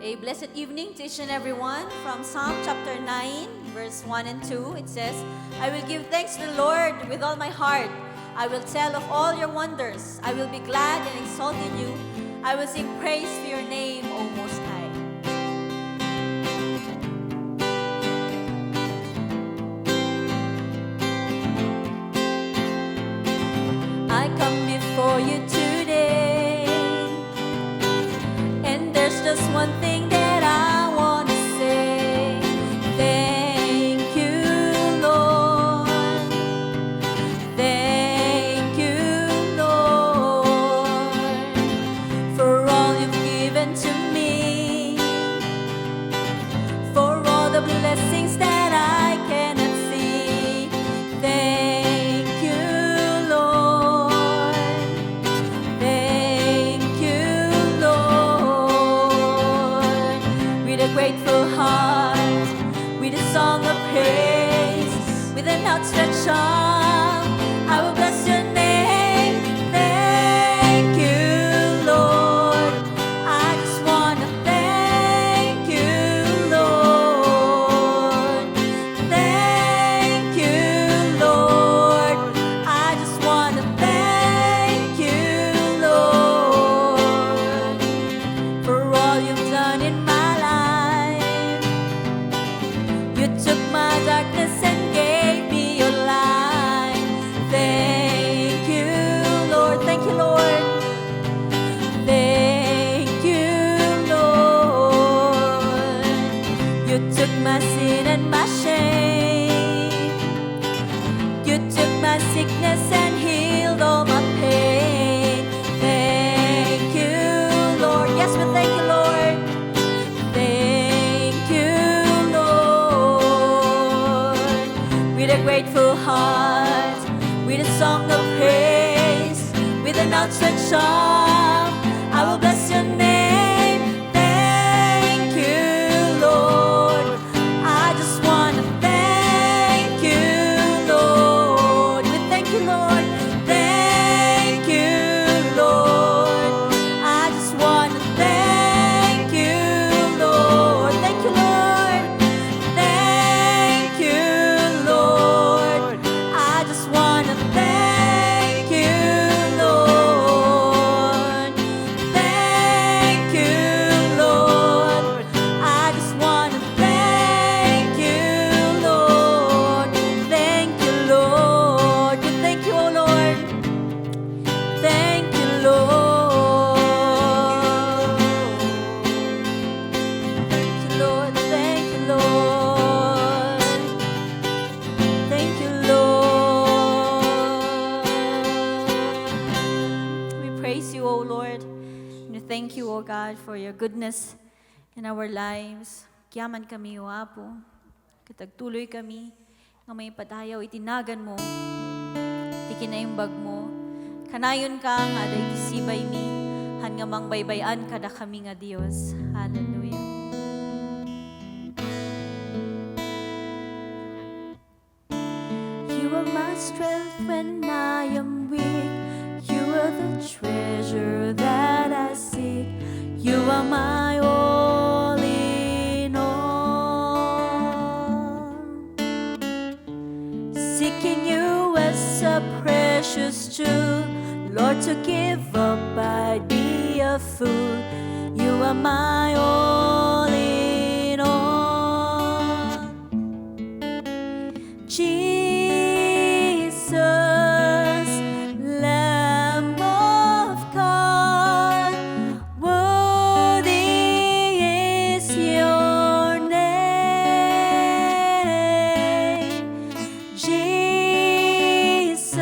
A blessed evening to each and everyone. From Psalm chapter 9, verse 1 and 2, it says, I will give thanks to the Lord with all my heart. I will tell of all your wonders. I will be glad and exalt in you. I will sing praise to your name, O Most High. I come before you today, and there's just one thing that I want to say. Thank you, Lord. Thank you, Lord, for all you've given to me, for all the blessings that I cannot see. Thank you, Lord. Thank you, Lord. With a grateful heart, with a song of praise, with an outstretched arm, I will bless your name. Thank you, Lord. I just want to thank you, Lord. Thank you, Lord. I just want to thank you, Lord, for all you've done in my life. You took my darkness and gave me your light. Thank you, Lord. Thank you, Lord. Thank you, Lord. You took my sin and my shame. You took my sickness and healed all my pain. Thank you, Lord. Yes, we thank you, Lord. Thank you, Lord. With a grateful heart, with a song of praise, with an outstretched arm, I will bless your name. Thank you, Lord. I just want to thank you, Lord. We thank you, Lord. Thank you, Lord. I just want to thank you, Lord. Thank you, Lord. Thank you, Lord. I just want to thank you, Lord. Thank you, Lord. I just want to thank you, Lord. Thank you, Lord. We thank you, oh Lord. Thank you, Lord. Thank you, Lord. Thank you, Lord. Thank you, Lord. We praise you, O Lord. And we thank you, O God, for your goodness in our lives. Kiyaman kami, O Apo. Katagtuloy kami nga may padayaw itinagan mo. Ti kinaimbag mo. Kanayon ka nga aday kisibay mi. Han nga mangbaybayan kada kami nga Dios. Hallelujah. You are my strength when I am weak. You are the treasure that I seek. You are my all in all. Seeking you as a precious jewel, Lord, to give up I'd be a fool. You are my all in all. Jesus, Lamb of God, worthy is your name. Jesus,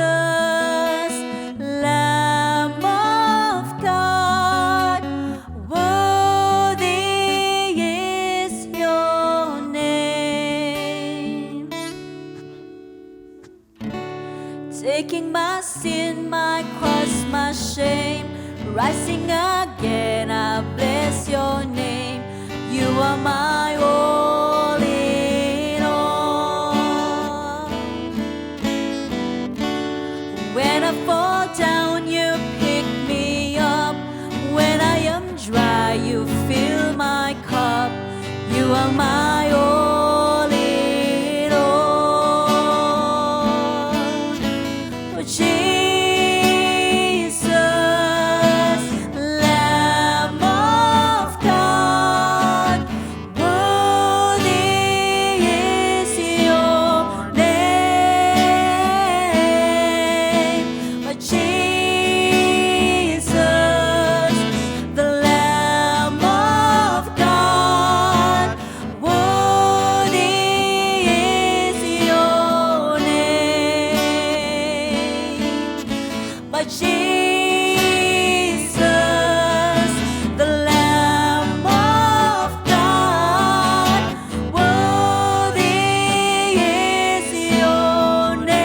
Lamb of God, worthy is your name. Taking my sin, my cross, my shame, rising again, I bless your name. You are my all in all. When I fall down, you pick me up. When I am dry, you fill my cup. are my all in all. Oh, Jesus, Lamb of God, worthy is your name. Oh, Jesus, the Lamb of God, worthy is your name. But Jesus, the Lamb of God, worthy is your name.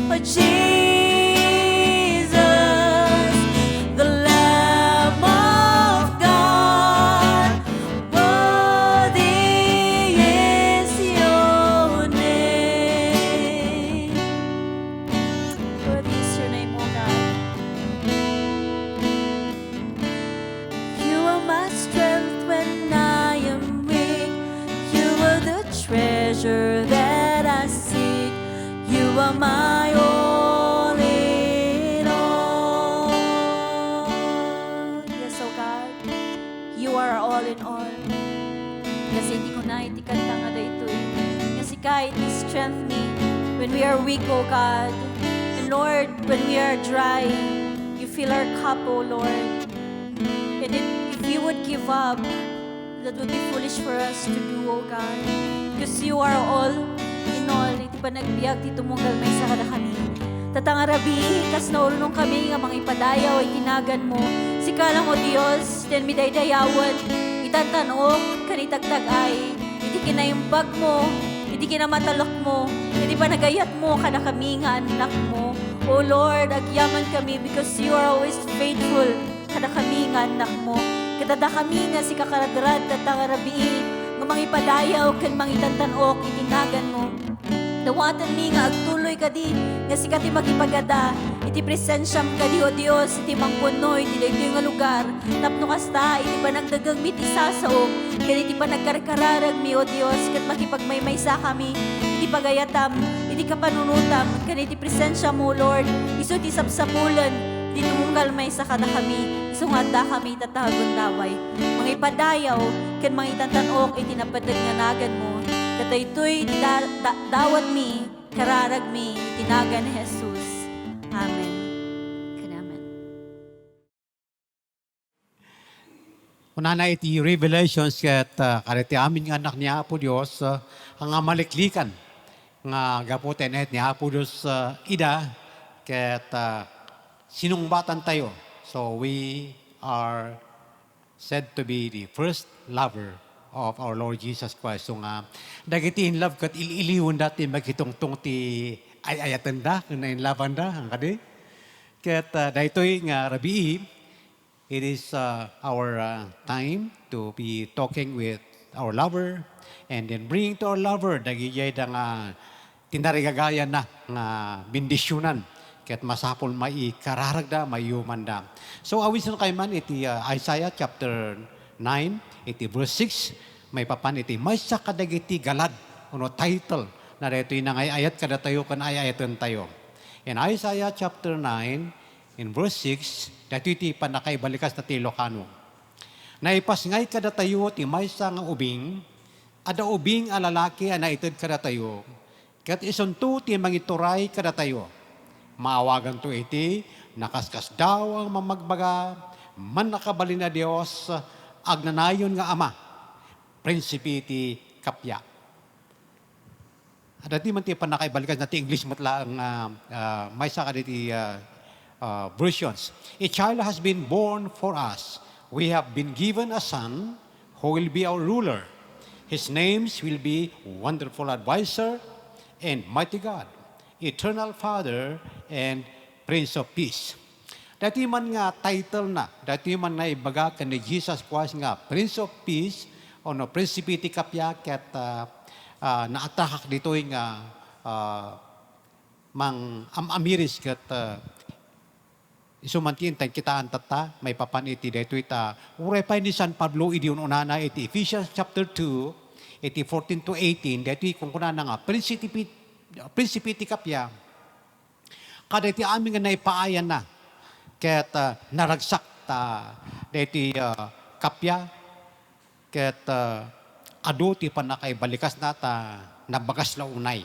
But Jesus, the Lamb of God, worthy is your name. Worthy is your name, O God. You are my strength when I am weak. You are the treasure that I seek. You are my all in all. Yes, O God. You are all in all. Kasi hindi ko na itikanta nga dito eh. Kasi kahit strength me when we are weak, O God. And Lord, when we are dry, you fill our cup, O Lord. And if you would give up, that would be foolish for us to do, O God. Because you are all in all. Iti pa nagbiag, ti tumunggal may sa kada kami. Tatangarabi, kas naulunong kami nga mga ipadayaw, ay tinagan mo. Sikalang o Diyos, then midaydayawan, itantanong, kanitagtag ay, iti kinaimbag mo, iti kinamatalok mo, iti pa nagayat mo, kada kami nga anak mo. O Lord, agyaman kami because you are always faithful, kada kami nga anak mo. Kadada kami nga si kakaradrad, tatangarabi, nga mga ipadayaw, kan mga itantanok, itinagan mo. Dawatan mi nga agtuloy ka di, nga si kati magipagada, iti presensyam ka di o Diyos, iti mangpunoy, iti dito yung lugar, tapno kasta, iti pa nagdagang mit isasaom, kaya iti pa nagkarkararag mi o Diyos, kat makipagmaymaysa kami, iti pagayatam, iti kapanunutam, kaya iti presensya mo Lord, iso ti sapsapulan, di tumungkal may sa kada kami, isungada kami tatagon daway, mga ipadayaw, kan mga itantanok, iti napadaganagan mo, kataytoy dawat mi, kararag mi, tinagan ni Jesus. Amen. Amen. Unana iti Revelations ket kariti amin nga anak ni Apo Dios ang maliklikan nga gaputen et ni Apo Dios ida ket sinungbatan tayo. So we are said to be the first lover of our Lord Jesus Christ. So nga, dagiti in love kat iliwan dati magitungtong ti ayayatan da, kung na-inlaban da, ang kadi. Kat dahitoy nga rabii, it is our time to be talking with our lover and then bringing to our lover, dagijay da nga tindarigagayan na nga bindisyonan. Kat masapol mai kararagda, may human da. So awis na kay man iti Isaiah chapter 9, iti verse 6, may papan iti may sa kadagiti galad, ano title, na dito yung ayat kada tayo, kan ayatan tayo. In Isaiah chapter 9, in verse 6, dito iti panakaibalikas na Ilocano. Naipasngay kada tayo, ti may sa nga ubing, ada ubing alalaki na itid kada tayo, kat isunto ti mangituray kada tayo. Maawagan to iti, nakaskas daw ang mamagbaga, man nakabalin na Diyos, agnanayon nga ama, prinsipi iti kapya. At di man ti panakaibalikas na ti English matla ang may saka iti versions. A child has been born for us. We have been given a son who will be our ruler. His names will be Wonderful Advisor and Mighty God, Eternal Father and Prince of Peace. Dati man nga title na, dati man na ibaga ka ni Jesus Christ nga Prince of Peace o no Prinsipi ti Kapya ket naatahak dito nga mang amiris ket isumantiin tayo kitaan tata, may papan iti dito ita. Uray pa ni San Pablo, idi unana iti Ephesians chapter 2, iti 14 to 18, dito kung kuna na nga, prinsipiti kapya, kada iti amin nga naipaayan na, ket naragsak ta, dito kapya, ket adu ti panakaibalikas nata, nabagas la unay.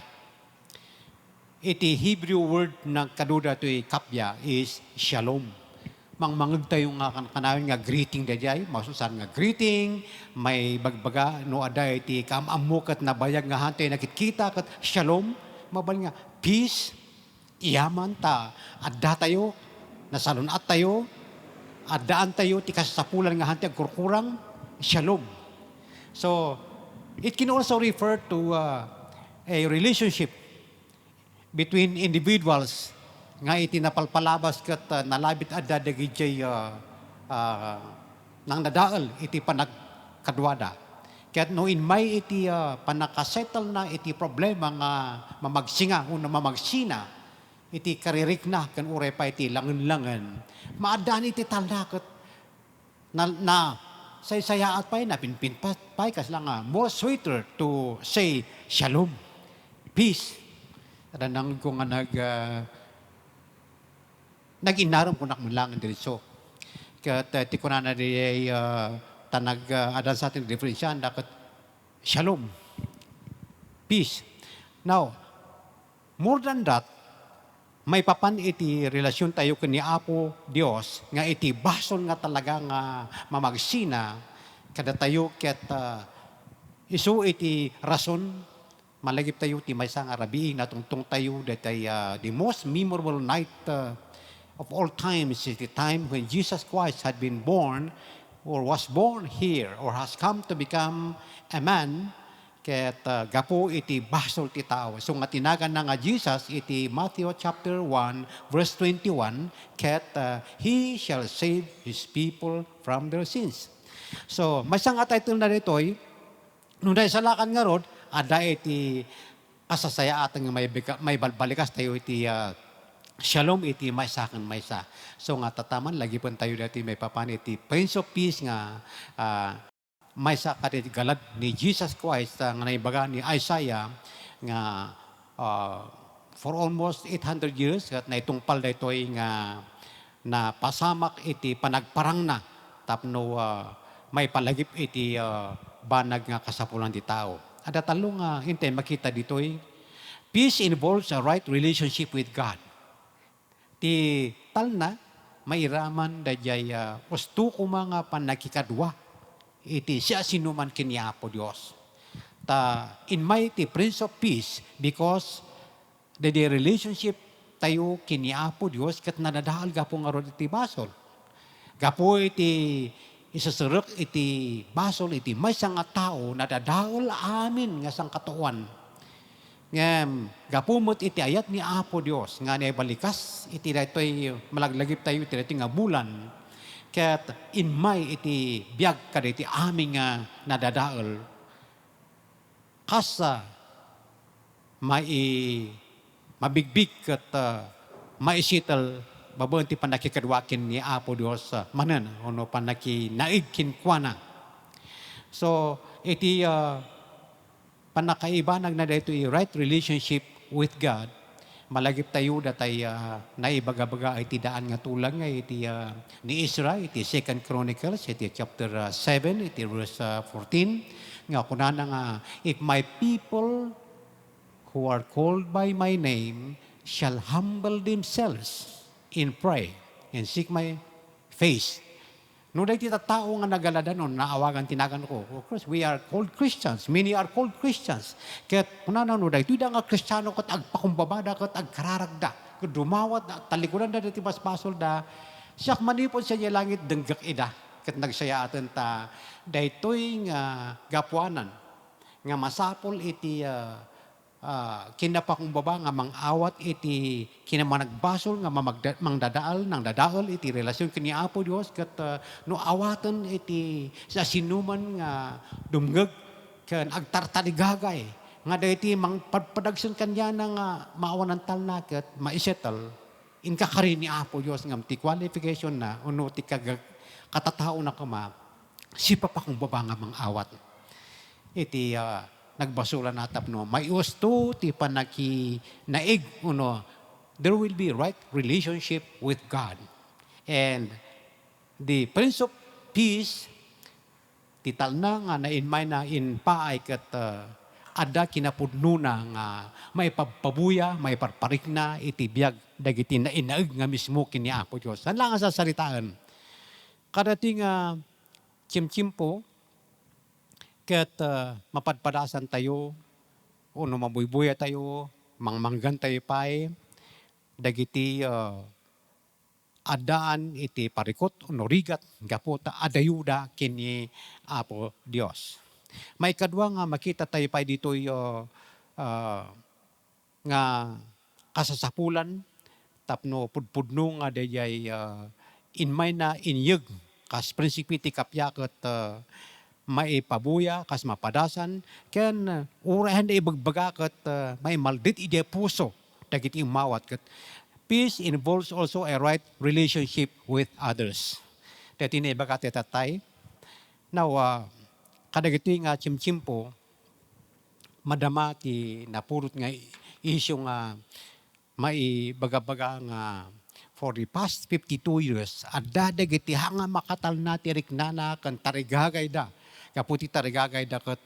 Iti Hebrew word ng kaduda to kapya is shalom. Mangmangag tayo nga kanawin nga greeting dayay, masusan nga greeting, may bagbaga no ada iti kamamukat na bayag nga hantay nakikita kat shalom, mabal nga peace, iyaman ta, adda tayo, nasalunat tayo, addaan tayo, ti kasapulan nga hantay kurkurang, shalom. So, it can also refer to a relationship between individuals nga iti napalpalabas kat nalabit adda dagiti nang nadaal iti panagkadwada. Ket no in may iti panakasettle na iti problema nga mamagsinga o mamagsina iti karirik na kan uray pa iti langan-langan. Maadaan iti talakot na say-sayaat pa na pinpin pa kas lang more sweeter to say shalom, peace. Ranang ko nga nag-inaram ko nakmulangan diretso. Kaya ti ko na di tanag adan sa ating diferensyan, dapat shalom, peace. Now, more than that, may papan iti relasyon tayo kani Apo Dios, nga iti basol nga talaga nga mamagsina, kada tayo ket isu iti rason, malagip tayo ti may sang arabi na tungtong tayo datay the most memorable night of all times is the time when Jesus Christ had been born or was born here or has come to become a man ket gapo iti basol ti tao. So nga tinagan na nga Jesus iti Matthew chapter 1 verse 21 ket he shall save his people from their sins. So may sang title na ditoy nung dahil sa lakan nga rod ada iti kasasaya atang may balbalikas tayo iti shalom iti maysa kan maysa. So nga tataman lagi pun tayo dati may papan iti Prince of Peace nga maysa kat galad ni Jesus Christ nga naibaga ni Isaiah nga for almost 800 years kat naitungpal daytoy nga na pasamak iti panagparang na tapno may palagip iti banag nga kasapulan ti tao. Ada talong hintay makita ditoy. Peace involves a right relationship with God. Ti talna mairaman dayay usto ko mga panakikadwa. Iti siya sinuman kini Apo Dios. Ta in mighty Prince of Peace because the relationship tayo kini Apo Dios ket nadadahal gapo nga rod iti basol. Gapo iti isasurok iti basol iti may nga tao na dadaol amin nga sang katuan. Ngem gapumot iti ayat ni Apo Dios nga naibalikas iti daytoy malaglagip tayo iti daytoy nga bulan. Ket in may iti biag kada iti amin nga nadadaol. Kasa mabigbig ket maisital babon ti panakikadwakin ni Apo Dios manen ono panaki naigkin kuana. So iti panakaibanag na dito right relationship with God. Malagip tayo datay naibaga-baga iti daan nga tulang nga iti ni Israel iti 2 Chronicles iti chapter 7 iti verse 14 nga kunana nga if my people who are called by my name shall humble themselves in pray and seek my face. No dahi tita tao nga nagaladan no naawagan tinagan ko. Of course, we are called Christians. Many are called Christians. Ket kunana no dahi tuda nga Kristiyano ket agpakumbabada ket agkararagda. Ket dumawat talikuran da dati basbasol da siya manipon sa langit denggak ida. Ket nagsaya aten ta daytoy nga gapuanan nga masapol iti kinapakumbaba nga mangawat iti kinamanagbasol nga mangdadaal nang dadaal iti relasyon kini Apo Dios ket no awaten iti sa sinuman nga dumngeg ken agtartaligagay nga dayti mangpadpadagsen kanya nga maawanan talna ket maisettle inkakarin ni Apo Diyos ngam ti qualification na uno ti katatao na kama sipa pa kung babanga mang awat. Iti nagbasulan natap no may usto ti panaki naig uno there will be right relationship with God. And the Prince of Peace tital na nga na in mind na in paay kat ada kinapudno na nga may pabuya, may parparik na iti biyag dagiti na inaig nga mismo kini Apo Diyos. San lang nga sa salitaan. Kadating chimchimpo ket mapadpadasan tayo uno mabuybuya tayo, mangmanggan tayo pay dagiti adaan iti parikot uno rigat gapota adayuda kini Apo Dios. May kadwa nga makita tayo pa dito nga kasasapulan tapno pudpudno nga dayay inmay na inyeg kas prinsipiti kapyaket maipabuya kas mapadasan ken urahan da ibagbaga ket may maldit ide puso dagiti mawat ket peace involves also a right relationship with others. Dati na ibagat tatay. Now, kadagiti nga chimchimpo, madama ti napurot nga isyu nga maibaga-baga nga for the past 52 years, adda dagiti hanga makatal na ti riknana kan tarigagay da. Kaputi tarigagay da kat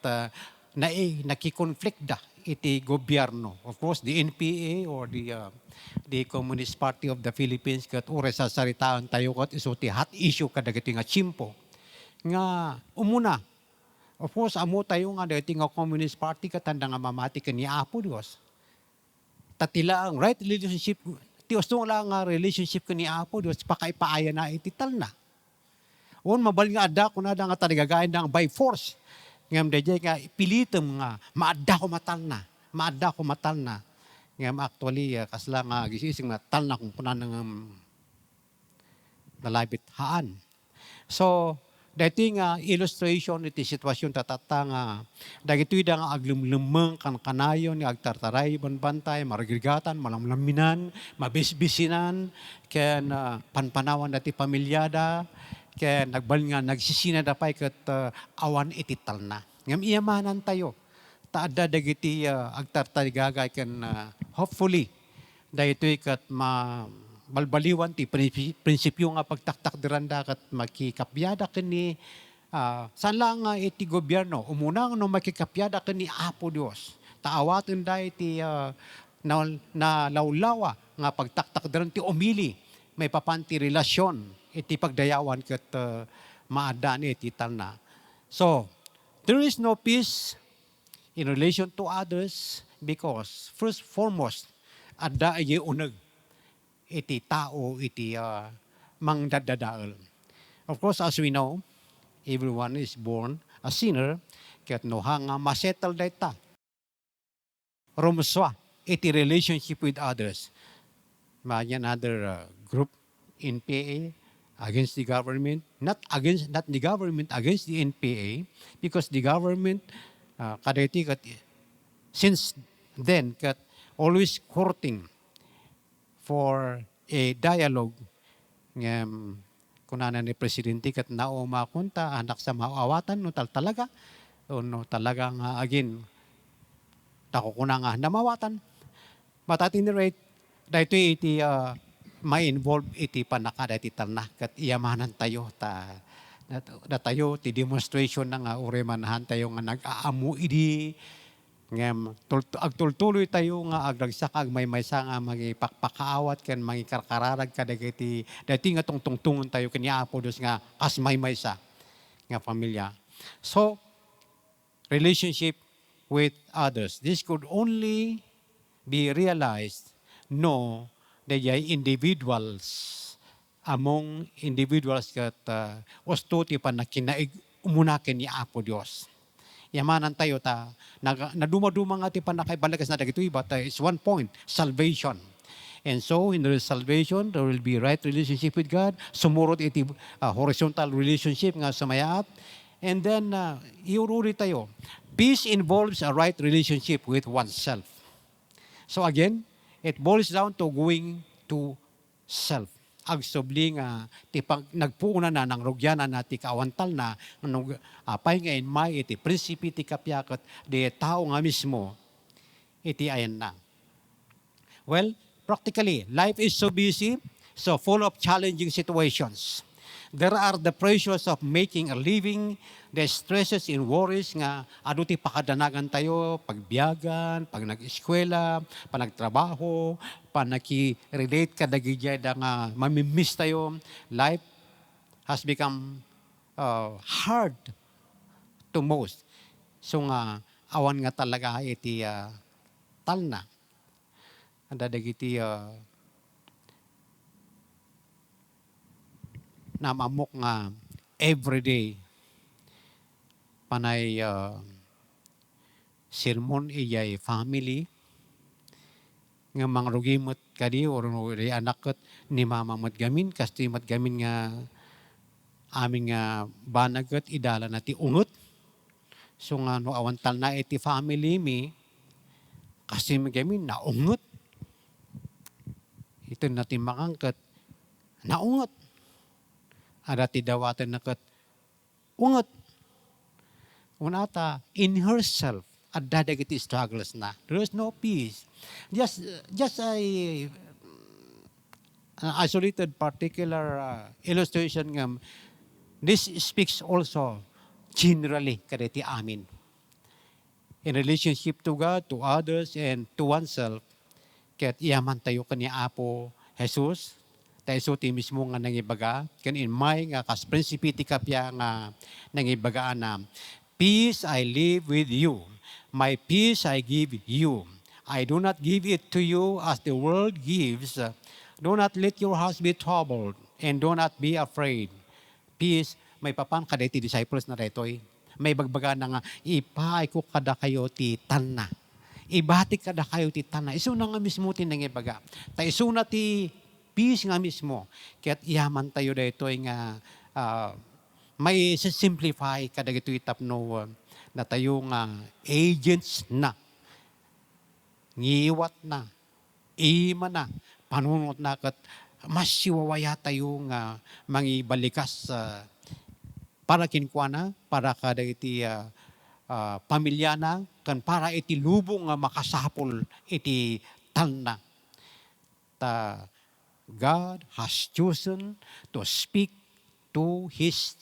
nakikonflict da iti gobyerno. Of course, the NPA or the Communist Party of the Philippines kat ure sa saritaan tayo kat iso ti hot issue kadagiti nga chimpo. Nga umuna, of course, amo tayo nga dati nga Communist Party katanda nga mamati ka ni Apo Diyos. Tatila ang right relationship, tiyos lang nga relationship ka ni Apo Diyos, pakaipaaya na itital na. On mabal nga ada ko na da nga taligagayan ng by force. Ngam dayay nga pilitem nga maadda ko matal na. Ngam actually kasla nga gisising na tal na kung kunan ng nalabit haan. So dati nga illustration iti sitwasyon tatata nga dagitoy da nga aglumlumeng kan kanayon ni agtartaray banbantay marigigatan malamlaminan mabisbisinan ken panpanawan dati pamilyada ken nagbal nga nagsisina da pay ket awan itital na. Ngam iyamanan tayo. Taadda dagiti agtartarigagay ken hopefully daytoy ket balbaliwan ti prinsipyo nga pagtaktak diranda ket makikapyada ken saan lang nga iti gobyerno umunang no makikapyada ken ni Apo Dios. Taawaten da iti na lawlawa nga pagtaktak diran ti umili may papanti relasyon iti pagdayawan ket maadaan iti talna. So, there is no peace in relation to others because first foremost, adda ay uneg iti tao iti mangdadadael. Of course, as we know, everyone is born a sinner ket no hanga masettle dayta. Rumuswa iti relationship with others. May another group in PA against the government, not the government against the NPA, because the government kadati kat since then kat always courting for a dialogue ngam kunana ni presidente kat nao makunta anak sa maawatan no talaga no talaga nga again takukuna nga namawatan matatinirate dayto iti may involve iti panakada iti talna kat iyamanan tayo na tayo ti demonstration na nga uremanahan tayo nga nag-aamu idi ngem agtultuloy tayo nga agdagsak ag maysa nga magipakpakaawat ken mangikarkararag kadagiti dati nga tungtungon tayo ken Apo Dios nga as maysa nga pamilya. So relationship with others, this could only be realized dayay individuals among individuals kat wasto ti panakinaig umunaken ni Apo Dios. Yamanan tayo naduma-duma nga ti panakaibalagas na dagitoy but is one point, salvation. And so in the salvation there will be right relationship with God, sumurot iti horizontal relationship nga sumayat. And then iururi tayo. Peace involves a right relationship with oneself. So again, it boils down to going to self. Agsubli nga ti pag nagpuuna na ng rugyanan na ti kawantal na apay ngayon may iti prinsipi ti kapyakat di tao nga mismo iti ayan na. Well, practically, life is so busy, so full of challenging situations. There are the pressures of making a living, the stresses and worries nga ado ti pakadanagan tayo, pagbiyagan, pag nag-eskwela, pag nagtrabaho, pag naki-relate ka dagijay da nga mamimiss tayo. Life has become hard to most. So nga, awan nga talaga iti talna. Anda dagiti namamok nga everyday panay sermon iyay family nga mangrugimot kadi or di anak ket ni mama mat gamin kasti mat gamin nga aming nga banaget idala na ti unget. So nga no awantal na iti family mi kasi magamin naunget. Ito natin makangkat naunget. Ada ti dawatan na kat unget. Unata in herself at dadagiti struggles na. There is no peace. Just an isolated particular illustration nga this speaks also generally kaditi amin. In relationship to God, to others, and to oneself, kaya't iyaman tayo kanya Apo Jesus, tayo so ti mismo nga nangibaga, kan in may nga kas prinsipiti kapya nga nangibagaan na, peace I live with you, my peace I give you. I do not give it to you as the world gives. Do not let your hearts be troubled, and do not be afraid. Peace, may papan kada ti disciples na retoy. May bagbaga na nga, ipaay ko kada kayo ti tanna. Ibatik kada kayo ti tanna. Iso na nga mismo ti nangibaga. Ta iso na ti peace nga mismo. Kaya't iyaman tayo dito nga may simplify kada ito itapno na tayo nga agents na. Ngiwat na. Ima na. Panunot na kat mas siwawaya tayo nga mangibalikas para kinkwana, para kada iti pamilya na, kan para iti lubong nga makasapol iti talna. Ta God has chosen to speak to His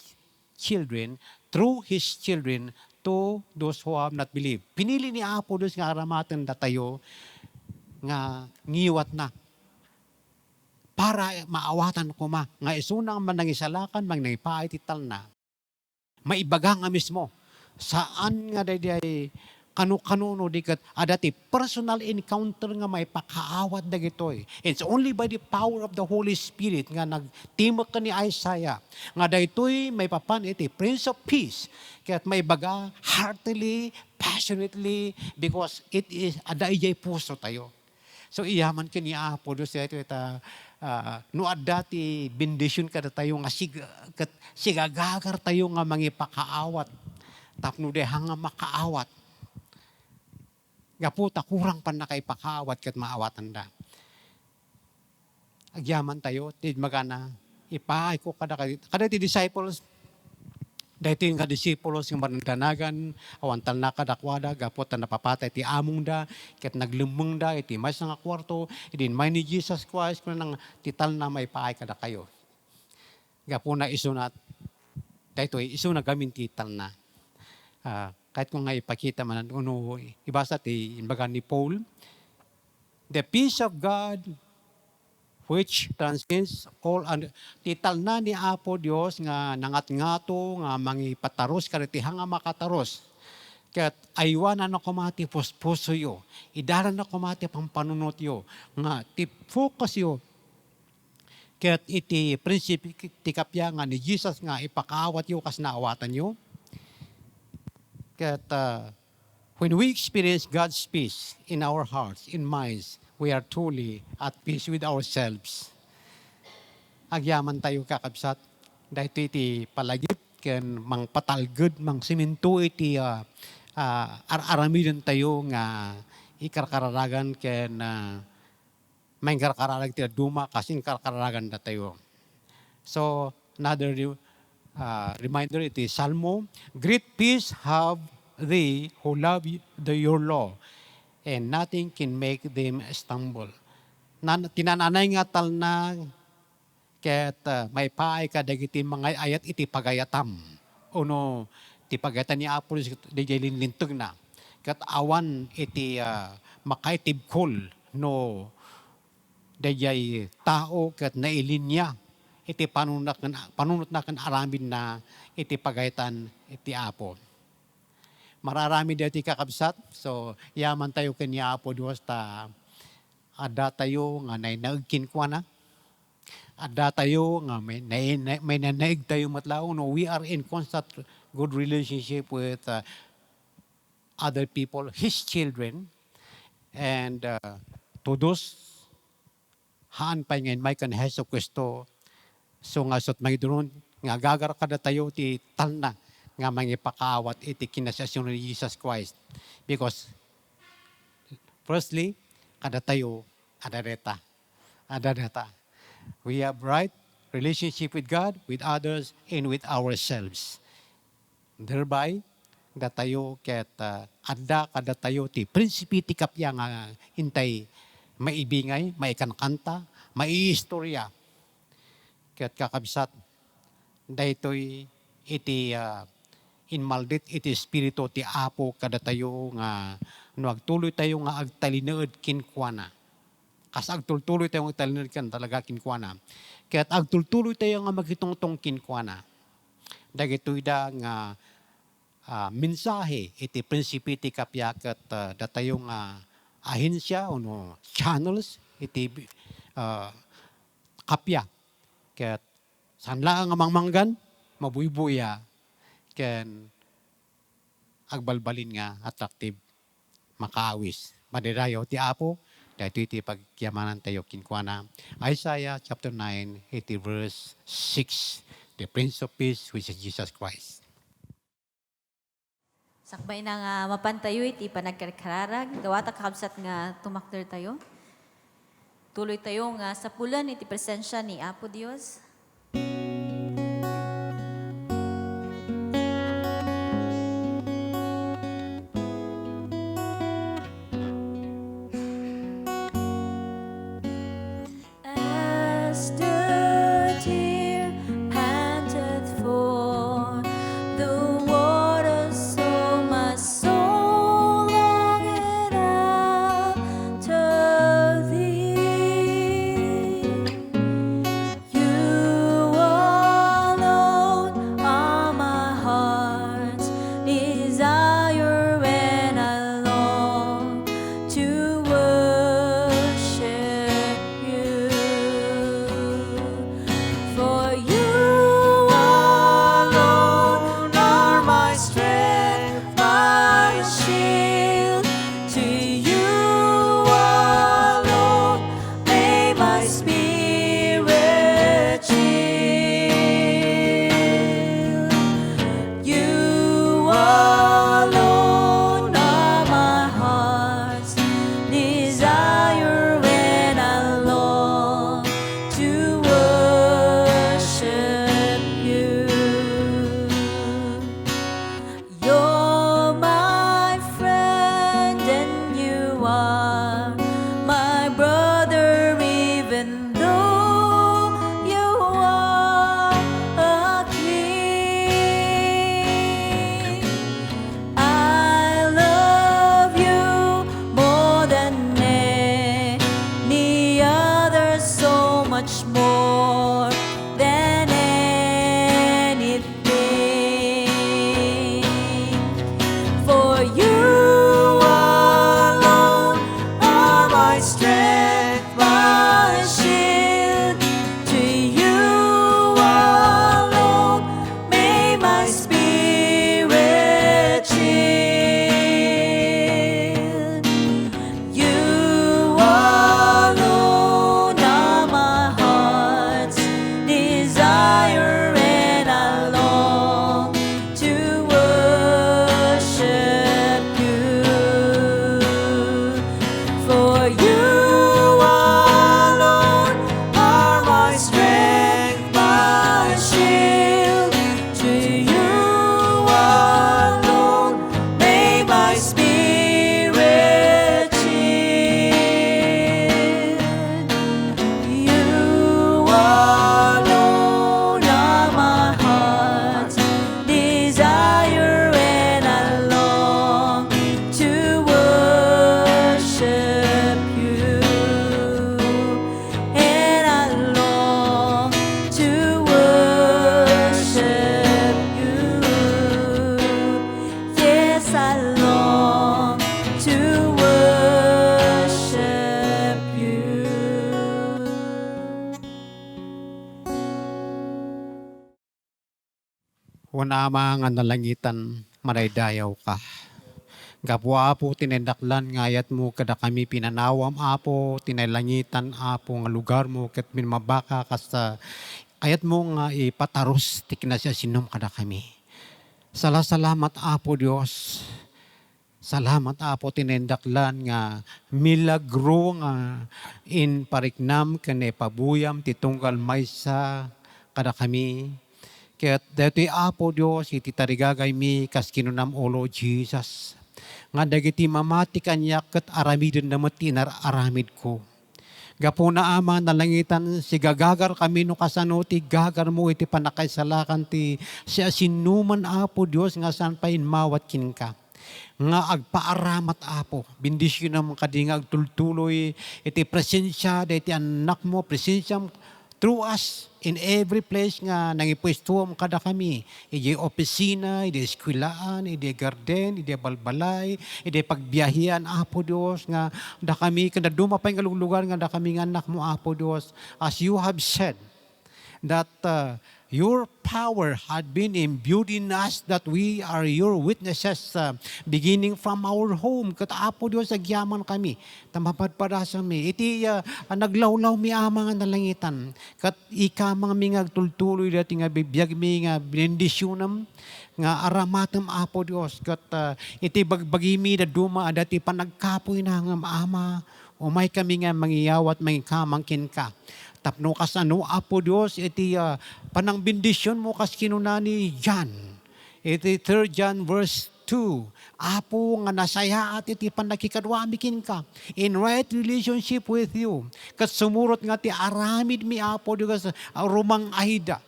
children, through His children, to those who have not believed. Pinili ni Apo Diyos nga aramatan na tayo nga ngiwat na. Para maawatan ko nga isunang man nangisalakan, mang nangipaay tital na. Maibaga nga mismo. Saan nga day kanu-kanuno dikat adati personal encounter nga may pakaawat dagitoy. It's only by the power of the Holy Spirit nga nagtimok ka ni Isaiah. Nga daytoy may papan iti Prince of Peace. Kaya't may baga heartily, passionately, because it is adaijay puso tayo. So iyaman ka ni Apo Diyos ito no adati bendisyon ka tayo nga sigagagar tayo nga mangipakaawat. Tapno de hanga makaawat. Gaputa kurang pan na kay pakaawat kat maawatan da. Agyaman tayo, tid magana, ipaay ko kada ti disciples, dahito yung kadisipulos yung manandanagan, awantal na kadakwada, gapot na napapatay ti among da, kat naglumong da, iti mais nga kwarto, idin may ni Jesus Christ, kung nang tital na may paay kada kayo. Gapo na isunat, dahito isunat gamin tital na. Kahit kung nga ipakita man, ibasa ti imbaga ni Paul, the peace of God, which transcends all tital na ni Apo Dios nga nangat-ngato nga mangipataros kariti hanga makataros. Ket aywanan na kumati puso yo. Idaran na kumati pampanunot yo. Nga ti focus yo. Ket iti prinsipi ti kapya nga ni Jesus nga ipakaawat yo kas naawatan yo. Ket when we experience God's peace in our hearts, in minds, we are truly at peace with ourselves. Agyaman tayo kakabsat, dahil iti palagip, ken mang patalged, mang siminto iti aramidon tayo nga ikarkararagan ken may karkararag tila duma kasing karkaragan na tayo. So, another reminder, it is Salmo, great peace have they who love your law, and nothing can make them stumble. Tinananay nga tal na, ket may paay ka dagiti mga ayat iti pagayatam. Uno, ti pagayatan ni Apo, di linlintog na. Ket awan iti makaitibkol, no, dayay tao ket nailinya iti panunot na kan aramin na iti pagaytan iti Apo. Mararami dati kakabsat, so yaman tayo kanya Apo Diyos ta ada tayo nga naigkin kwa na. Ada tayo nga may nanaig tayo matlao. No, we are in constant good relationship with other people, His children. And to those haan pa ngayon may kan Heso Kristo. So nga sot may doon, nga gagar kada tayo ti talna nga mangipakaawat iti kinasasyon ni Jesus Christ. Because firstly, kada tayo adareta. We have right relationship with God, with others, and with ourselves. Thereby, da tayo ket adda kada tayo ti prinsipi ti kapya nga intay maibingay, maikankanta, maiistorya. Ket kakabsat, daytoy iti inmaldit iti espiritu ti Apo kada tayo nga no agtuloy tayo nga agtalinaed kinkwana. Kas agtultuloy tayo nga agtalinaed kan talaga kinkwana. Ket agtultuloy tayo nga magitungtong kinkwana. Dagitoy da nga mensahe iti prinsipi ti kapya ket da tayo nga ahensya no channels iti kapya. Ket sanla nga mangmanggan mabuybuya ken agbalbalin nga attractive makaawis. Madirayo ti Apo dahito iti pagkiyamanan tayo kinkwana. Isaiah chapter 9, 80 verse 6. The Prince of Peace, which is Jesus Christ. Sakbay na nga mapantayo iti panagkarkararag. Gawata kakabsat nga tumakder tayo. Tuloy tayo nga sa pulan iti presensya ni Apo Dios. As the deer panteth for the waters, so my soul longeth after thee. You alone are my heart's desire, and I long to worship you. For you alone are my strength, my shield. To you alone may my spirit yield. You alone are my heart's desire, and I long to worship you. You're my friend and you are my brother, even though you are a king. I love you more than any other, so much more than anything. For you alone are my strength, my shield. To you alone may my spirit yield. You alone are my heart's desire, and I long to worship you. For you Una mga nalangitan, maraydayaw ka. Gapwa apo tinendaklan ngayat mo kada kami pinanawam apo, tinalangitan apo nga lugar mo ket minmabaka kasta ayat mo nga ipataros tikna siya sinom kada kami. Salamat apo Dios. Salamat apo tinendaklan nga milagro nga in pariknam kane pabuyam titunggal maysa kada kami. Kaya dati apo Diyos, iti tarigagay mi kas kinunam o Lord Jesus. Nga dagiti mamati kanyak kat aramidin na matinar aramid ko. Gapo na ama nalangitan si gagagar kami no kasano ti gagar mo iti panakaisalakan ti siya sinuman apo Diyos nga saan pa inmawat kin ka. Nga agpaaramat apo, bindisyon naman kading agtultuloy iti presensya, iti anak mo, presensya through us in every place nga nangipwestuam kada kami. Iti opisina, iti eskwilaan, iti garden, iti balbalay, iti pagbiyahian, Apo Diyos, nga da kami, kada dumapay nga lugar nga da kami nga anak mo, Apo Diyos, as you have said, that your power had been imbued in us that we are your witnesses beginning from our home. Kat Apo Diyos, agyaman kami. Tamapadpada sa mi. Iti naglawlaw mi ama nga nalangitan. Kat ika mga mi nga tultuloy dati nga bibiyag mi nga benedisyonam nga aramatem Apo Diyos. Kat iti bagbagi mi da duma dati panagkapoy na nga ama. Umay kami nga mangiyawat mangikamangkin ka. Tapno kas ano, Apo Diyos, iti panang bendisyon mo kas kinunani John. Iti 3 John verse 2. Apo nga nasaya at iti panakikadwamikin ka in right relationship with you. Kat sumurot nga ti aramid mi Apo Diyos rumang ahida.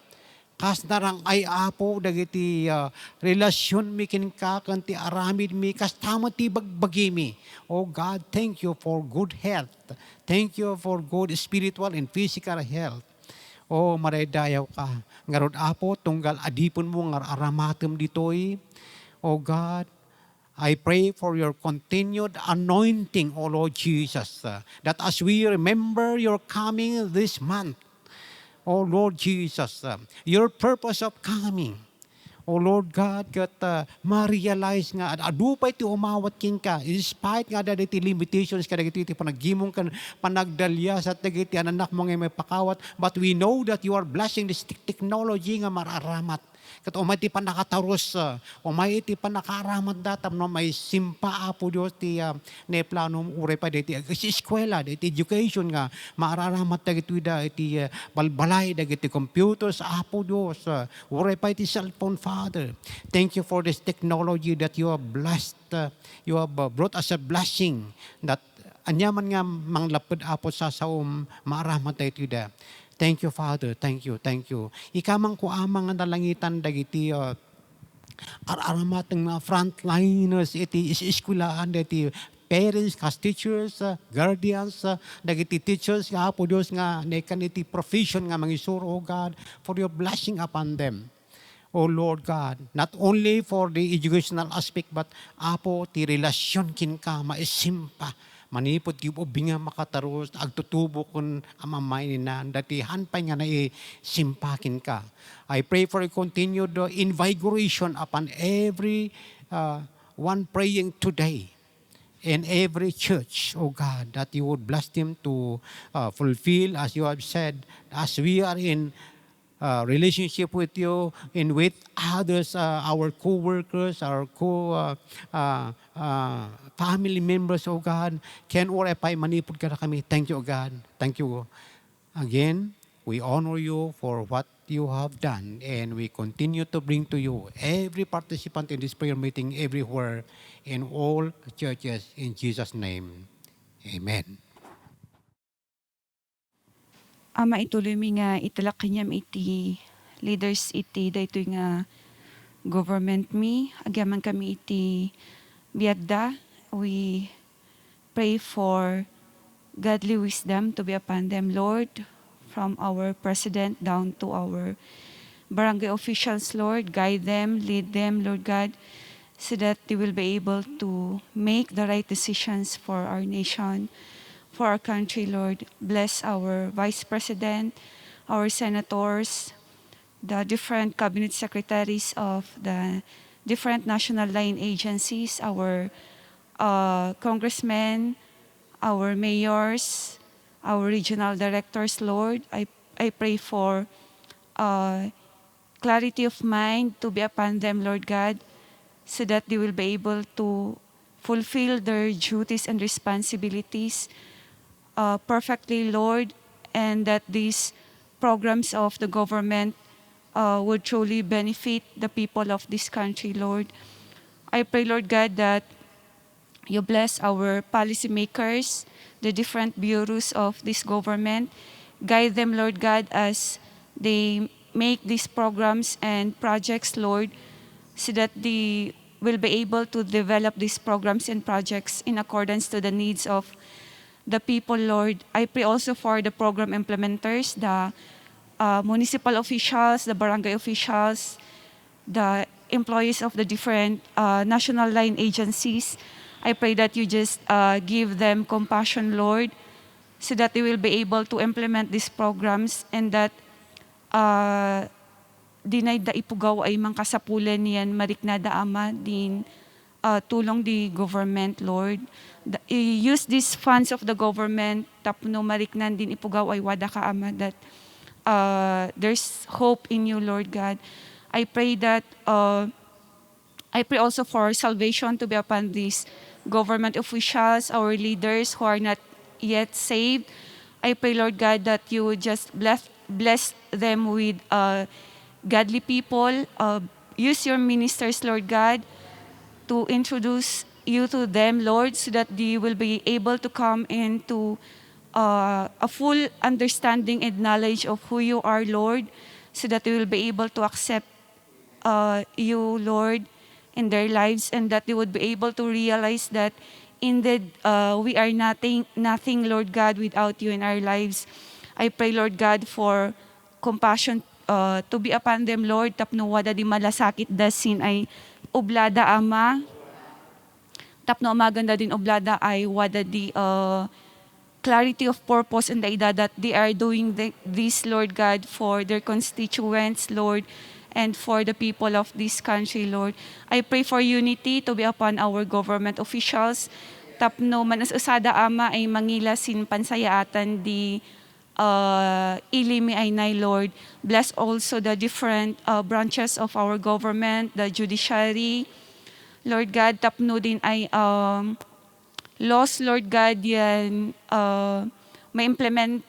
Kas narang ay apo dagiti relasyon mi kin ka kanti aramid mi kas tama ti bagbagi mi. Oh God, thank you for good health. Thank you for good spiritual and physical health. Oh maraydayaw ka. Ngarod apo tunggal adipon mo ngar aramatem ditoy. Oh God, I pray for your continued anointing, O Lord Jesus, that as we remember your coming this month, O Lord Jesus, your purpose of coming, O Lord God, kat ma-realize nga, adupay ti umawat kin ka, despite nga dati limitations, kada iti panagimong kan panagdalya sa dagiti anak mo nga may pakawat, but we know that you are blessing this technology nga mararamat. Kat umay ti panakataros, umay ti panakaramat datam no may simpa Apo Diyos ti neplano uray pa diti eskwela, diti education nga maararamat dagiti da iti balbalay dagiti computers Apo Diyos, uray pa iti cellphone Father. Thank you for this technology that you have blessed, you have brought us a blessing that anyaman nga manglapod Apo sa saom maaramat dagiti da. Thank you, Father. Thank you, thank you. Ikamang ko amang nga nalangitan dagiti aramateng mga frontliners iti iskwilaan dagiti parents, kas teachers, guardians, dagiti teachers nga Apo Dios nga nekan iti profession nga mangisuro, oh God, for your blessing upon them. Oh Lord God, not only for the educational aspect but Apo ti relasyon kin ka maisimpa. Manipod kibo binga makataros agtutubo kun amamay na dati hanpay nga simpakin ka. I pray for a continued invigoration upon every one praying today in every church, oh God, that you would bless them to fulfill, as you have said, as we are in relationship with you and with others, our co-workers, our family members, oh God, can or pay manipod ka na kami. Thank you, oh God. Thank you. Again, we honor you for what you have done and we continue to bring to you every participant in this prayer meeting everywhere in all churches in Jesus' name. Amen. Ama ituloy mi nga italak kanyam iti leaders iti daytoy nga government mi agyaman kami iti biadda. We pray for godly wisdom to be upon them, Lord, from our president down to our barangay officials, Lord. Guide them, lead them, Lord God, so that they will be able to make the right decisions for our nation, for our country, Lord. Bless our Vice President, our senators, the different cabinet secretaries of the different national line agencies, our congressmen, our mayors, our regional directors, Lord. I pray for clarity of mind to be upon them, Lord God, so that they will be able to fulfill their duties and responsibilities perfectly, Lord, and that these programs of the government would truly benefit the people of this country, Lord. I pray, Lord God, that you bless our policymakers, the different bureaus of this government. Guide them, Lord God, as they make these programs and projects, Lord, so that they will be able to develop these programs and projects in accordance to the needs of the people, Lord. I pray also for the program implementers, the municipal officials, the barangay officials, the employees of the different national line agencies. I pray that you just give them compassion, Lord, so that they will be able to implement these programs and that dinay da ipugaw ay mangkasapulan niyan mariknada ama din tulong di government, Lord. Use these funds of the government tapno mariknan din ipugaw ay wada ka ama that there's hope in you, Lord God. I pray that I pray also for salvation to be upon these government officials, our leaders who are not yet saved. I pray, Lord God, that you would just bless them with godly people. Use your ministers, Lord God, to introduce you to them, Lord, so that they will be able to come into a full understanding and knowledge of who you are, Lord, so that they will be able to accept you, Lord, in their lives, and that they would be able to realize that indeed we are nothing, Lord God, without you in our lives. I pray, Lord God, for compassion to be upon them, Lord. Tapno wada di malasakit da sin ay oblada ama. Tapno maganda din oblada ay wada di clarity of purpose and the idea that they are doing this, Lord God, for their constituents, Lord, and for the people of this country, Lord. I pray for unity to be upon our government officials. Tapno manasasada ama ay mangila sin pansayaatan di ilimi ay nay, Lord. Bless also the different branches of our government, the judiciary, Lord God. Tapno din ay laws, Lord God, yan ma-implement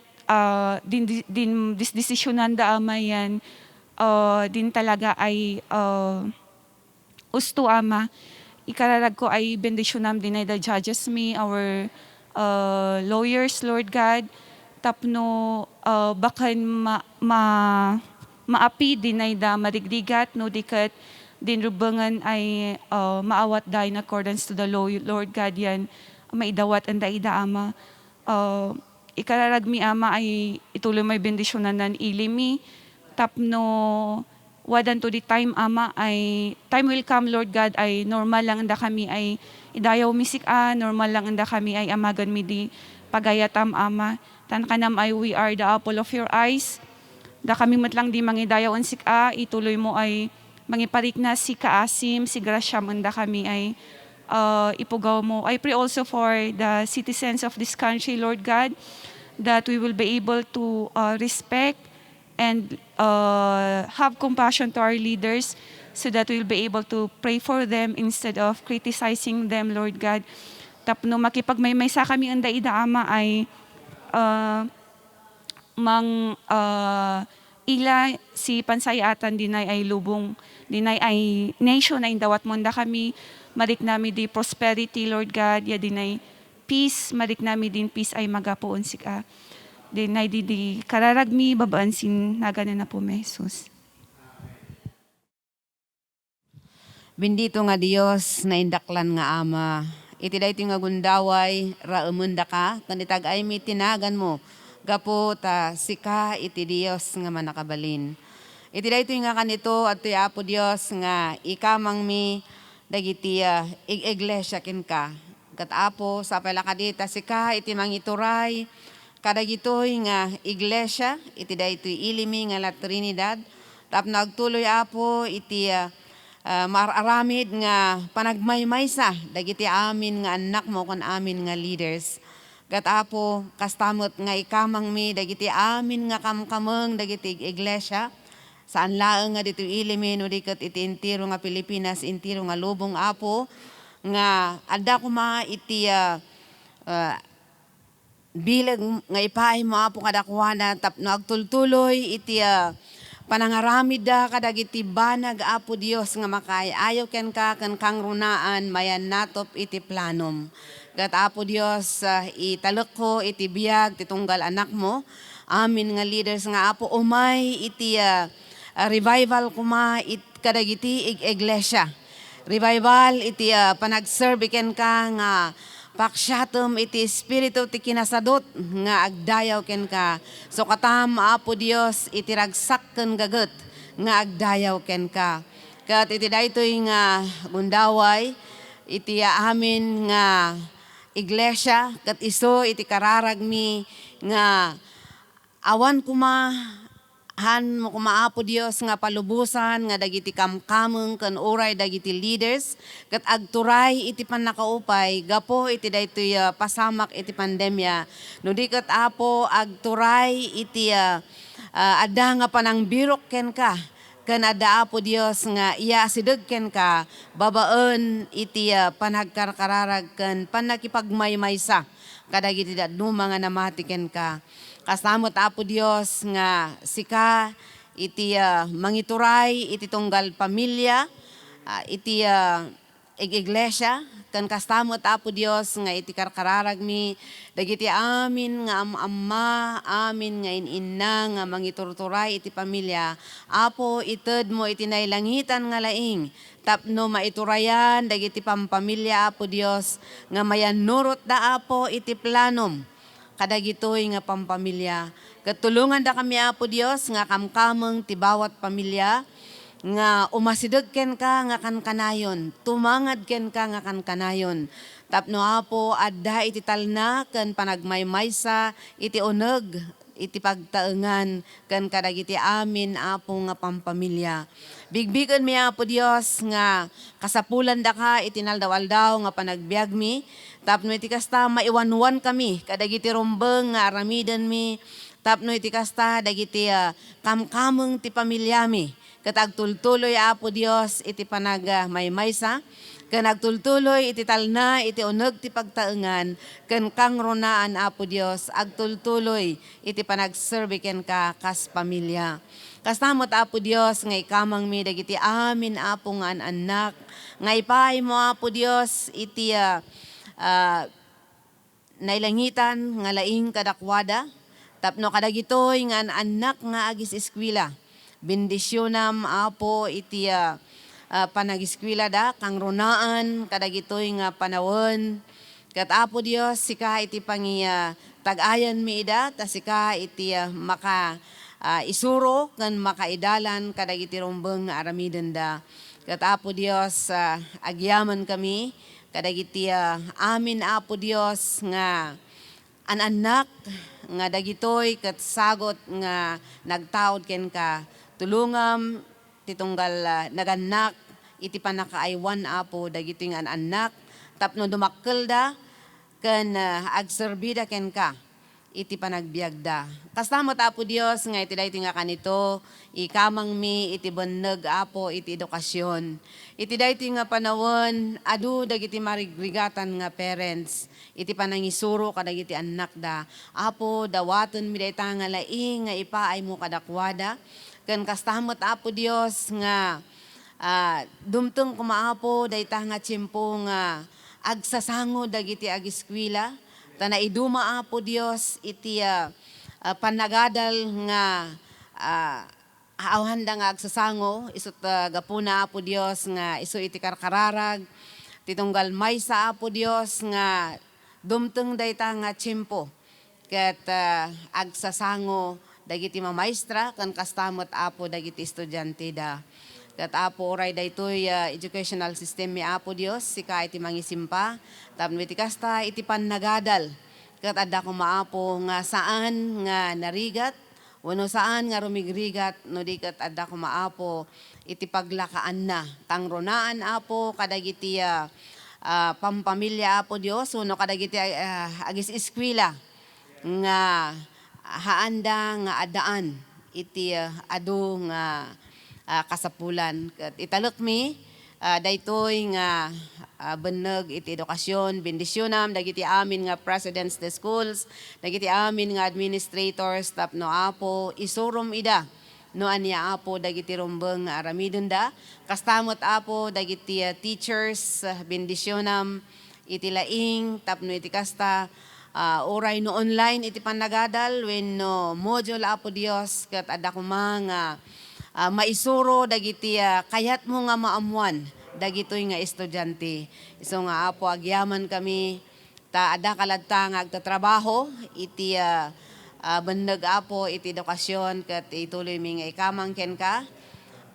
din desisyonan da ama yan din talaga ay usto ama. Ikararag ko ay bendisyonam din ay the judges me, our lawyers, Lord God. Tapno bakan maapi din ay da marigdigat, no dikat din rubangan ay maawat da in accordance to the law, Lord God, yan maidawat ang daida ama. Ikararag mi ama ay ituloy may bendisyonan nan ilimi. Tapno wadan to the time ama ay time will come, Lord God, ay normal lang anda kami ay idayaw misik normal lang anda kami ay amagan mi di pagayatam ama. Tan kanam ay we are the apple of your eyes. Da kami matlang di mangidayaw ang sik ituloy mo ay mangiparik na si Kaasim, si Graciam anda kami ay ipugaw mo. I pray also for the citizens of this country, Lord God, that we will be able to respect and have compassion to our leaders so that we'll be able to pray for them instead of criticizing them, Lord God. Tapno makipagmaymay sa kami ang daida ama ay ila si pansayatan dinay ay lubong, dinay ay nation ay dawat monda kami, marik nami di prosperity, Lord God, ya dinay peace, marik nami din peace ay magapoon sika. Dinay di kararagmi babaan sin nagana na po may Jesus. Bendito nga Dios na indaklan nga ama. Iti dayto nga gundaway raumunda ka kanitag ay mi tinagan mo. Gapo ta sika iti Dios nga manakabalin. Iti dayto nga kanito at Apo Dios nga ikamang mi dagiti iglesia ken ka. Kat Apo sa palakadita sika iti mangituray kadagitoy nga iglesia iti daytoy ilimi nga La Trinidad Tapno agtuloy apo iti mararamid nga panagmaymaysa dagiti amin nga anak mo kon amin nga leaders. Kat apo kastamot nga ikamang mi dagiti amin nga kamkameng dagiti iglesia. Saan laeng nga dito ilimin o dikat iti intiro nga Pilipinas, intiro nga lubong apo nga adda kuma iti bilag nga ipaay mo apo kadakuana tapno agtultuloy iti panangaramid da kadagiti banag apo Dios nga makay ayaw ken ka ken kang runaan mayan natop iti planom. Kat apo Dios italek ko iti biag titunggal anak mo. Amin nga leaders nga apo umay iti revival kuma it kadagiti iglesia. Revival iti panagserve ken ka nga paksyatom iti espiritu ti kinasadot nga agdayaw ken ka. So katam apo Dios iti ragsak ken gaget nga agdayaw ken ka. Kat iti daytoy nga gundaway iti amin nga iglesia kat iso iti kararag mi nga awan kuma han mo kumaapo Dios nga palubusan nga dagiti kamkameng ken uray dagiti leaders ket agturay iti pannakaupay gapo iti daytoy pasamak iti pandemya no di ket apo agturay iti adda nga panangbirok ken ka ken adda apo Dios nga iya sideg ken ka babaen iti panagkarkararag ken panakipagmaymaysa kadagiti daduma nga namati ken ka. Kasamot apo Dios nga sika iti mangituray iti tunggal pamilya iti iglesia ken kastamot apo Dios nga iti karkararag mi dagiti amin nga amma amin nga inina nga mangiturturay iti pamilya apo ited mo iti nailangitan nga laing tapno maiturayan dagiti pampamilya apo Dios nga mayanurot da apo iti planom kadagitoy nga pampamilya. Katulungan da kami apo Dios nga kamkameng ti bawat pamilya nga umasideg ken ka nga kankanayon, tumangad ken ka nga kankanayon. Tapno apo adda iti talna ken panagmaymaysa iti uneg iti pagtaengan ken kadagiti amin apo nga pampamilya. Bigbigen mi apo Dios nga kasapulan da ka iti naldaw-aldaw nga panagbiag mi. Tapno iti kasta maiwanwan kami kadagiti rumbeng nga aramiden mi. Tapno iti kasta dagiti kamkameng ti pamilya mi. Katagtultuloy apo Dios iti panagmaymaysa. Ken agtultuloy iti talna iti uneg ti pagtaengan ken kang runaan apo Dios agtultuloy iti panagserve ken ka kas pamilya. Kastamot apo Dios nga ikamang mi dagiti amin apo nga anak nga ipaay mo apo Dios iti nailangitan nga laing kadakwada tapno kadagitoy nga anak nga agis eskwela. Bendisyonam apo iti panagiskwela da kang runaan kadagitoy nga panawon ket apo Dios sika iti tagayan mi ida ta sika iti maka isuro ken makaidalan kadagiti rumbeng nga aramiden da ket apo Dios agyaman kami kadagiti amin apo Dios nga anak nga dagitoy ket sagot nga nagtaod ken ka tulungam titunggal naganak iti panakaaywan apo dagiti nga anak tapno dumakkel da ken agserbida ken ka iti panagbiagda. Kastamot apo Dios nga iti dayti nga kanito ikamang mi iti benneg apo iti edukasyon. Iti dayti nga panawon adu dagiti marigrigatan nga parents iti panangisuro kadagiti anak da. Apo dawaton mi dayta nga laing nga ipaay mo kadakwada ken kastamot apo Dios nga dumteng kumaapo dayta nga tiyempo nga agsasango dagiti agiskwela ta naiduma apo Dios iti panagadal nga aawhanda nga agsasango isut gapuna apo Dios nga isu iti karkararag titunggal maysa apo Dios nga dumteng dayta nga tiyempo ket agsasango dagiti mamaestra kan kastamot apo dagiti estudyante da. Ket apo oray daytoy educational system mi apo Dios sika iti mangisimpa tapno iti kasta iti pannagadal ket adda ko maapo nga saan nga narigat Wano saan nga rumigrigat, no dikat adda ko maapo, iti paglakaan na. Kang ronaan apo, kadagiti pampamilya apo Diyos, no kadagiti agis eskwela, nga haanda nga adaan, iti adu nga kasapulan. Kat italok mi, daytoy nga beneg iti edukasyon, bendisyonam, dagiti amin nga presidents the schools, dagiti amin nga administrators, tapno apo, isurom ida, no anya apo, dagiti rumbeng aramidon da, kastamot apo, dagiti teachers, bendisyonam, iti laing, tapno iti kasta, oray no online, iti panagadal, when no module apo Dios, kat ada kumanga, maisuro, dagiti kayat mo nga maamuan, dagitoy nga estudyante. Iso nga apo agyaman kami ta ada kaladta nga agtatrabaho iti beneg apo iti edukasyon ket ituloy mi nga ikamang ken ka.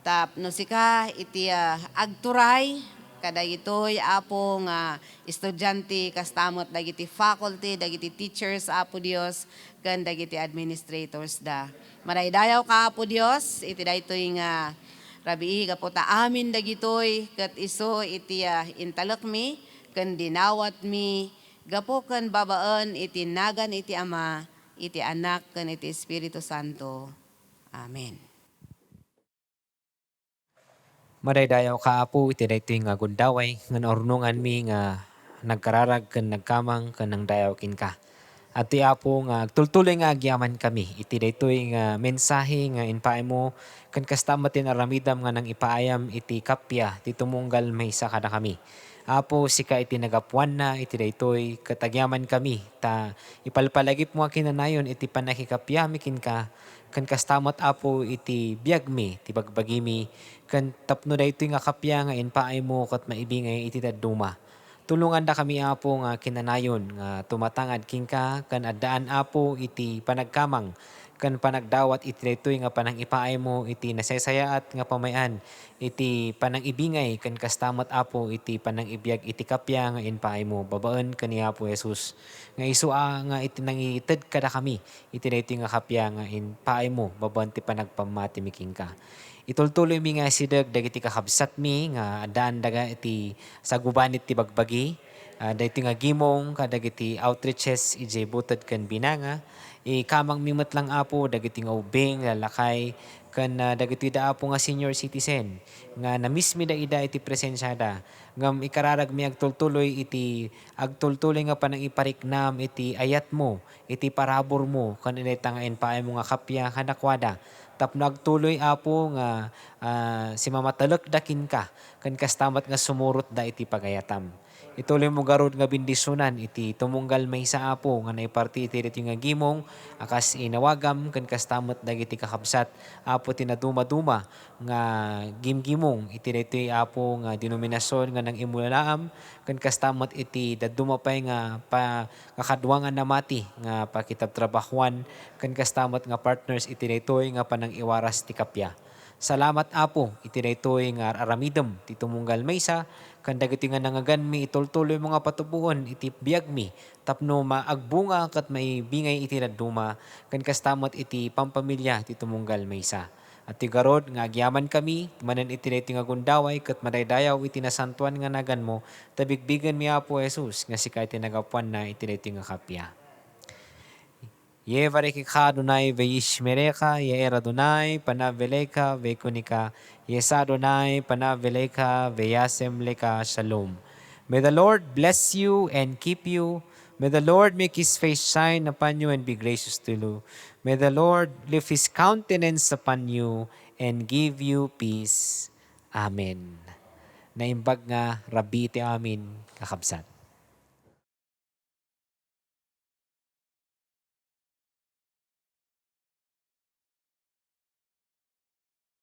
Tapno sika iti agturay kadagitoy apo nga estudyante kastamot dagiti faculty, dagiti teachers apo Dios ken dagiti administrators da. Maraydayaw ka apo Dios iti daytoy nga rabii gapo ta amin dagitoy ket iso iti intalek mi ken dinawat mi gapo ken babaan iti nagan iti Ama, iti Anak ken iti Espiritu Santo. Amen. Madaydayaw ka apo iti daytoy nga gundaway nga naurnungan mi nga nagkararag ken nagkamang ken nang dayaw kin ka. At ti apo nga tultuloy nga agyaman kami iti daytoy nga mensahe nga inpaay mo ken kastamot tin aramidam nga nang ipaayam iti kapya ti tumunggal maysa kada kami. Apo sika iti nagapuan na iti daytoy ket agyaman kami ta ipalpalagip mo kinanayon iti panakikapya mikin ka ken kastamot apo iti biag mi ti bagbagi mi ken tapno daytoy nga kapya nga inpaay mo ket maibingay iti dadduma. Tulungan da kami apo nga kinanayon nga tumatangad kingka kan addaan apo iti panagkamang kan panagdawat iti daytoy nga panang ipaay mo iti nasaysayaat nga pamayan iti panang ibingay kan kastamot apo iti panang ibiyag iti kapya nga inpaay mo babaan kani Apo Jesus nga isua nga iti nangited kada kami iti daytoy nga kapya nga inpaay mo babaan ti panagpamati miking ka. Itultuloy mi nga sidag dagiti kakabsat mi nga addaan daga iti sagubanit ti bagbagi. Daytoy nga gimong kadagiti outreaches ije butod ken binanga. Kamang mimot lang apo dagiti nga ubing lalakay ken dagiti da apo nga senior citizen nga na-miss mi da ida iti presensyada ngam ikararag mi agtultuloy iti agtultuloy nga panang ipariknam iti ayat mo iti parabor mo ken iti nga inpaay mo nga kapya kadakwada. Tapno agtuloy apo nga si mamatalek dakin ka ken kastamat nga sumurot da iti pagayatam. Ituloy mo garod nga bindisunan iti tumunggal maysa apo nga naiparti iti dito nga gimong akas inawagam ken kastamot dagiti kakabsat apo tinaduma-duma nga gimgimong iti dito apo nga denominasyon nga nang imulalaam ken kastamot iti dadduma pay nga kakadwangan na mati nga pakitabtrabahuan ken kastamot nga partners iti dito nga panang iwaras ti kapya. Salamat apo iti daytoy nga aramidem ti tumunggal maysa ken dagiti nga nangagan mi itultuloy mga patubuon iti biag mi tapno maagbunga ket maibingay iti dadduma ken kastamot iti pampamilya ti tumunggal maysa. At ti garod nga agyaman kami manen iti daytoy nga gundaway ket madaydayaw iti nasantuan nga nagan mo tabigbigan mi Apo Jesus nga sika iti nagapuan na iti daytoy nga kapya. Yevareki ka Adonai veishmereka, Yeer Adonai panaveleka vekunika, Yesa Adonai panaveleka veyasem leka shalom. May the Lord bless you and keep you. May the Lord make His face shine upon you and be gracious to you. May the Lord lift His countenance upon you and give you peace. Amen. Naimbag nga Rabbi ti amin kakabsat.